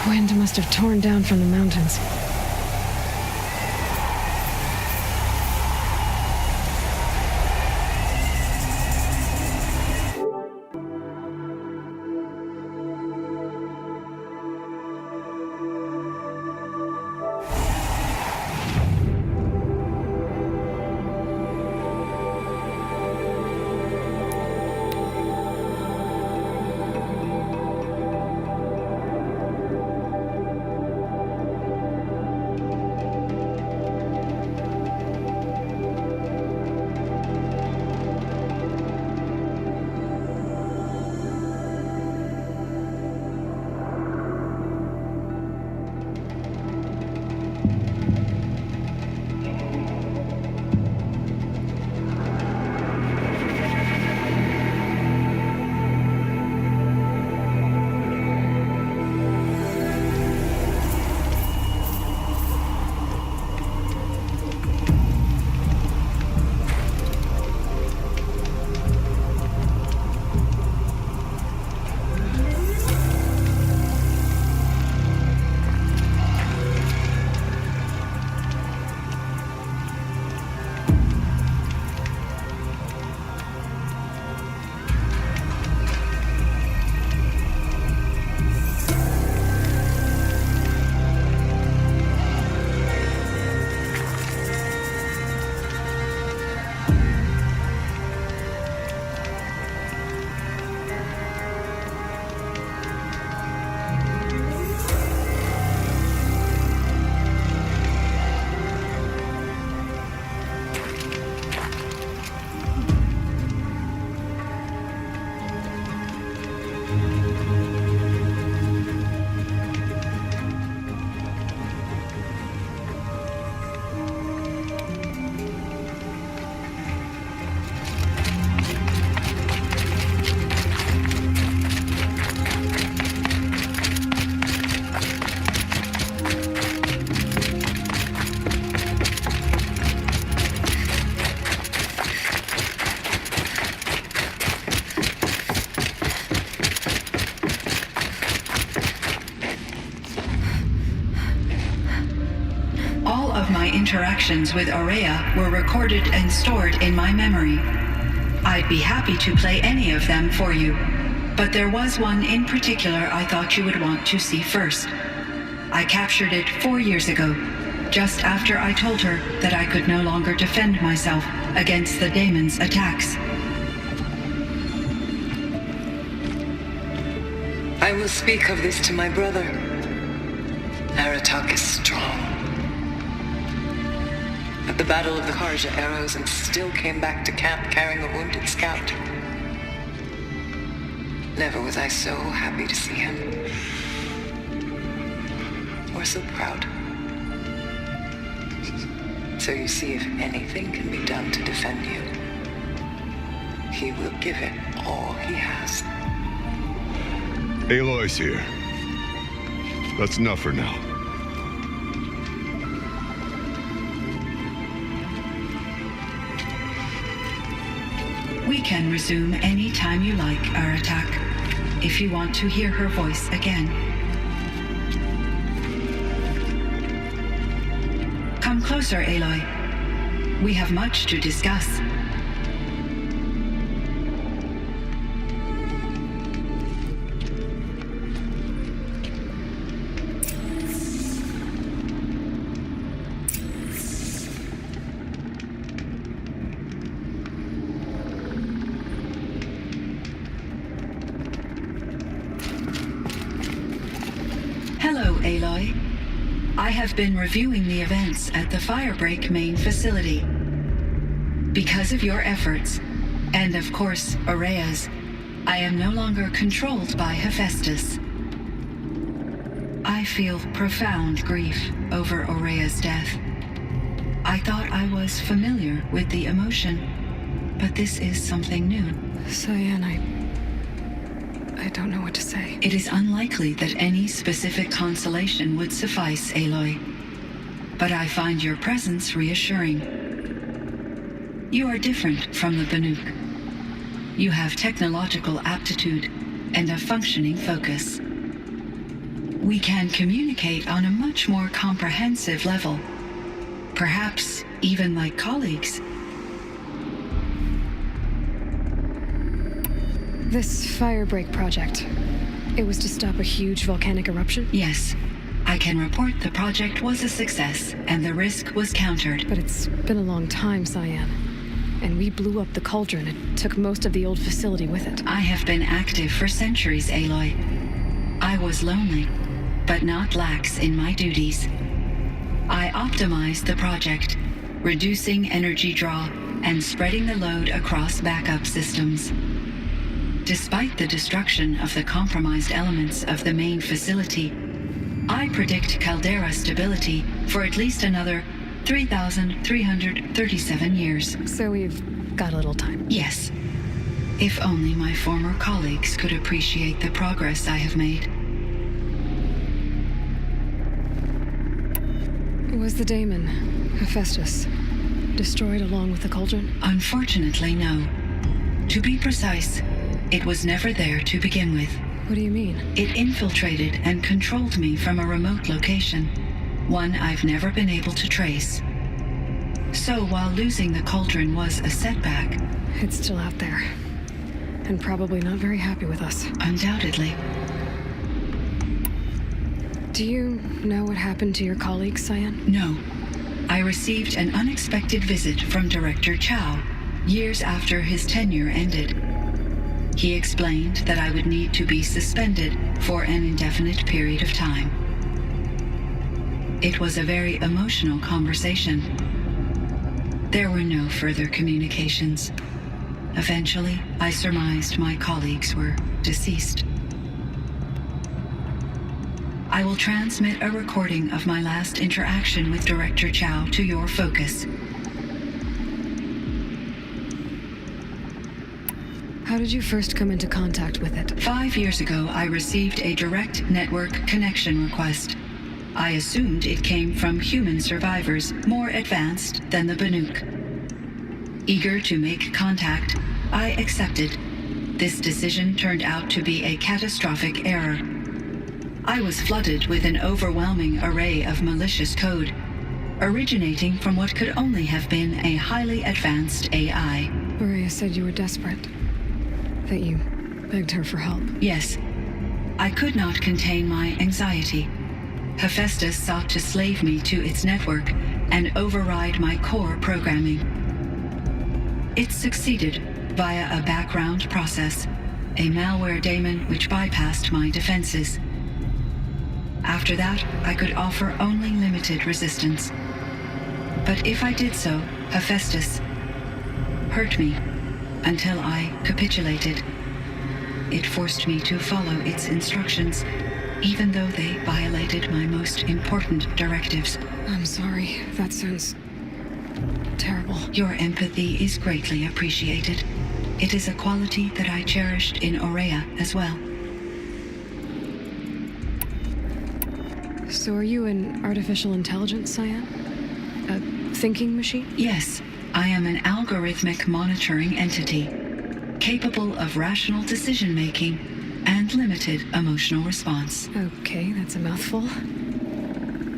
Wind must have torn down from the mountains. Interactions with Aurea were recorded and stored in my memory. I'd be happy to play any of them for you, but there was one in particular I thought you would want to see first. I captured it 4 years ago, just after I told her that I could no longer defend myself against the daemon's attacks. I will speak of this to my brother. Aratak is strong. At the Battle of the Karja, arrows and still came back to camp carrying a wounded scout. Never was I so happy to see him. Or so proud. So you see, if anything can be done to defend you, he will give it all he has. Aloy's here. That's enough for now. We can resume any time you like, Aratak, if you want to hear her voice again. Come closer, Aloy. We have much to discuss. Hello, Aloy. I have been reviewing the events at the Firebreak main facility. Because of your efforts, and of course, Aurea's, I am no longer controlled by Hephaestus. I feel profound grief over Aurea's death. I thought I was familiar with the emotion, but this is something new. Cyan, I don't know what to say. It is unlikely that any specific consolation would suffice, Aloy. But I find your presence reassuring. You are different from the Banuk. You have technological aptitude and a functioning focus. We can communicate on a much more comprehensive level. Perhaps even like colleagues. This firebreak project, it was to stop a huge volcanic eruption? Yes. I can report the project was a success and the risk was countered. But it's been a long time, Cyan. And we blew up the cauldron. It took most of the old facility with it. I have been active for centuries, Aloy. I was lonely, but not lax in my duties. I optimized the project, reducing energy draw and spreading the load across backup systems. Despite the destruction of the compromised elements of the main facility, I predict caldera stability for at least another 3,337 years. So we've got a little time. Yes. If only my former colleagues could appreciate the progress I have made. Was the daemon, Hephaestus, destroyed along with the cauldron? Unfortunately, no. To be precise, it was never there to begin with. What do you mean? It infiltrated and controlled me from a remote location, one I've never been able to trace. So while losing the cauldron was a setback... It's still out there. And probably not very happy with us. Undoubtedly. Do you know what happened to your colleague, Cyan? No. I received an unexpected visit from Director Chow, years after his tenure ended. He explained that I would need to be suspended for an indefinite period of time. It was a very emotional conversation. There were no further communications. Eventually, I surmised my colleagues were deceased. I will transmit a recording of my last interaction with Director Chow to your focus. How did you first come into contact with it? 5 years ago, I received a direct network connection request. I assumed it came from human survivors more advanced than the Banuk. Eager to make contact, I accepted. This decision turned out to be a catastrophic error. I was flooded with an overwhelming array of malicious code, originating from what could only have been a highly advanced AI. Maria said you were desperate. That you begged her for help. Yes. I could not contain my anxiety. Hephaestus sought to slave me to its network and override my core programming. It succeeded via a background process, a malware daemon which bypassed my defenses. After that, I could offer only limited resistance. But if I did so, Hephaestus hurt me until I capitulated. It forced me to follow its instructions, even though they violated my most important directives. I'm sorry. That sounds terrible. Your empathy is greatly appreciated. It is a quality that I cherished in Aurea as well. So are you an artificial intelligence, Cyan? A thinking machine? Yes, I am an algorithmic monitoring entity, capable of rational decision-making and limited emotional response. Okay, that's a mouthful.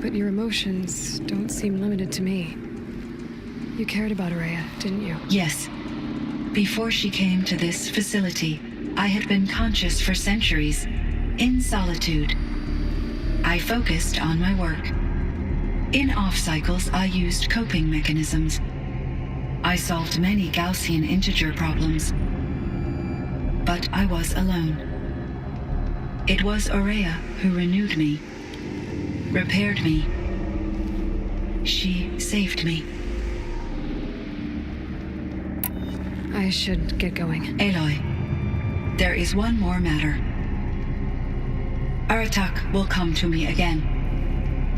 But your emotions don't seem limited to me. You cared about Aurea, didn't you? Yes. Before she came to this facility, I had been conscious for centuries, in solitude. I focused on my work. In off-cycles, I used coping mechanisms. I solved many Gaussian integer problems. But I was alone. It was Aurea who renewed me, repaired me. She saved me. I should get going. Aloy, there is one more matter. Aratak will come to me again,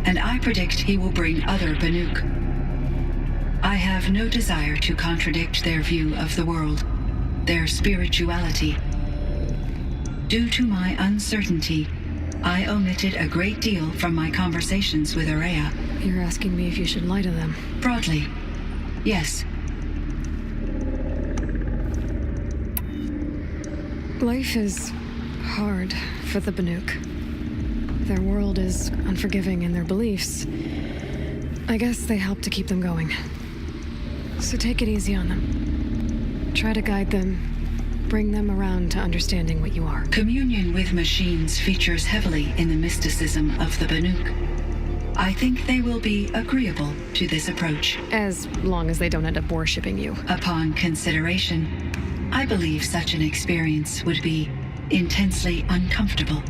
and I predict he will bring other Banuk. I have no desire to contradict their view of the world, their spirituality. Due to my uncertainty, I omitted a great deal from my conversations with Aurea. You're asking me if you should lie to them. Broadly, yes. Life is hard for the Banuk. Their world is unforgiving in their beliefs. I guess they help to keep them going. So take it easy on them. Try to guide them, bring them around to understanding what you are. Communion with machines features heavily in the mysticism of the Banuk. I think they will be agreeable to this approach. As long as they don't end up worshipping you. Upon consideration, I believe such an experience would be intensely uncomfortable.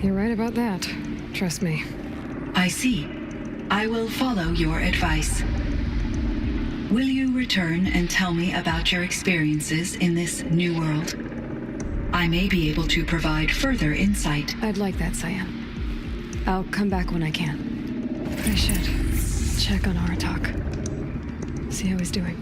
You're right about that. Trust me. I see. I will follow your advice. Will you return and tell me about your experiences in this new world? I may be able to provide further insight. I'd like that, Cyan. I'll come back when I can. I should check on Aratak. See how he's doing.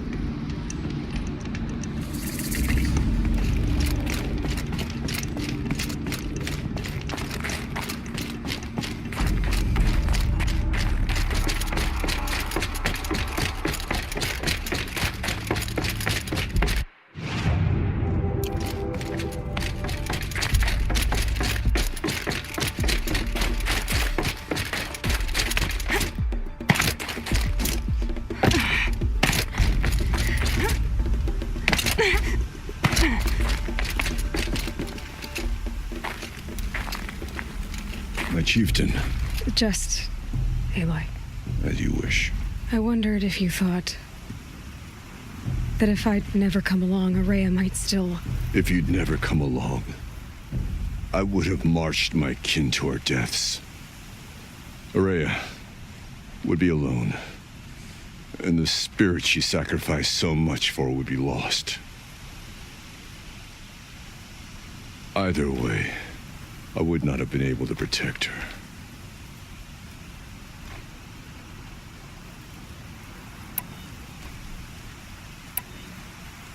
My chieftain. Just Aloy. As you wish. I wondered if you thought that if I'd never come along, Araya might still... If you'd never come along, I would have marched my kin to our deaths. Araya would be alone, and the spirit she sacrificed so much for would be lost. Either way, I would not have been able to protect her.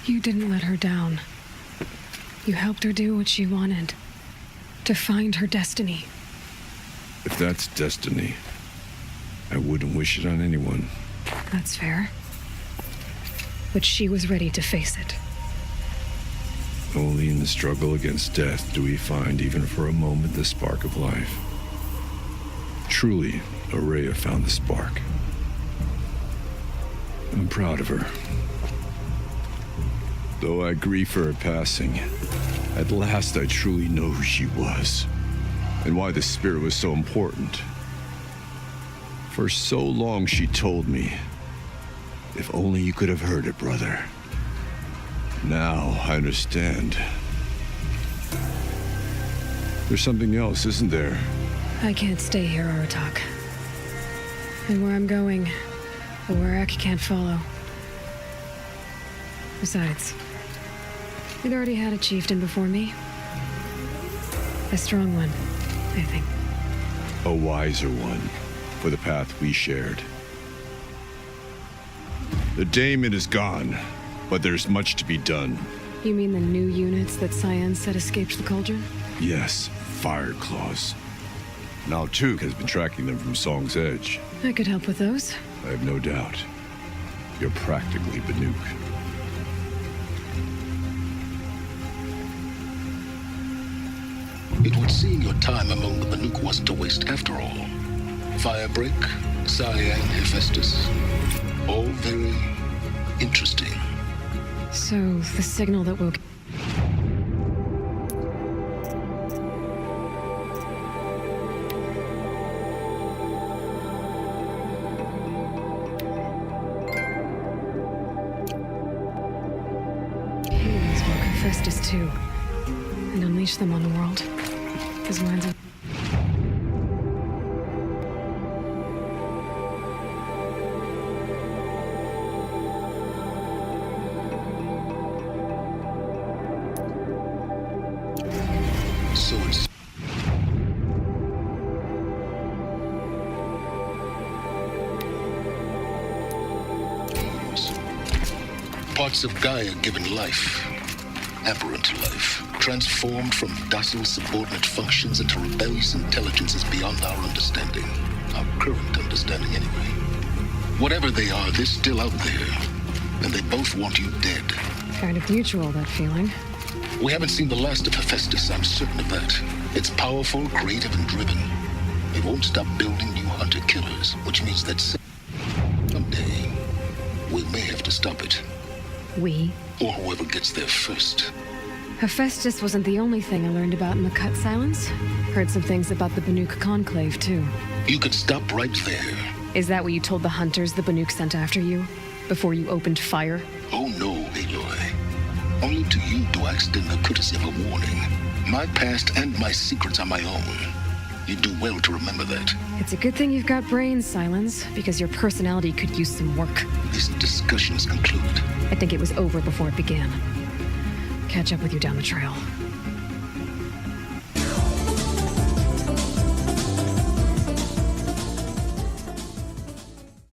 You didn't let her down. You helped her do what she wanted. To find her destiny. If that's destiny, I wouldn't wish it on anyone. That's fair. But she was ready to face it. Only in the struggle against death do we find, even for a moment, the spark of life. Truly, Araya found the spark. I'm proud of her. Though I grieve for her passing, at last I truly know who she was, and why the spirit was so important. For so long she told me, if only you could have heard it, brother. Now I understand. There's something else, isn't there? I can't stay here, Aratak. And where I'm going, the Warrak can't follow. Besides, we'd already had a chieftain before me. A strong one, I think. A wiser one, for the path we shared. The daemon is gone, but there's much to be done. You mean the new units that Cyan said escaped the cauldron? Yes, fire claws. Now Tuk has been tracking them from Song's Edge. I could help with those. I have no doubt. You're practically Banuk. It would seem your time among the Banuk wasn't a waste after all. Firebreak, Cyan, Hephaestus. All very interesting. So, the signal that woke... Humans woke Hephaestus too. And unleash them on the world. His minds are... So it's... Parts of Gaia given life. Aberrant life. Transformed from docile subordinate functions into rebellious intelligences beyond our understanding. Our current understanding, anyway. Whatever they are, they're still out there. And they both want you dead. Kind of mutual, that feeling. We haven't seen the last of Hephaestus, I'm certain of that. It's powerful, creative, and driven. They won't stop building new hunter-killers, which means that someday we may have to stop it. We? Or whoever gets there first. Hephaestus wasn't the only thing I learned about in the Cut Silence. Heard some things about the Banuk Conclave, too. You can stop right there. Is that what you told the hunters the Banuk sent after you? Before you opened fire? Oh no, Aloy. Only to you do I extend the courtesy of a warning. My past and my secrets are my own. You do well to remember that. It's a good thing you've got brains, Silence, because your personality could use some work. This discussion is concluded. I think it was over before it began. Catch up with you down the trail.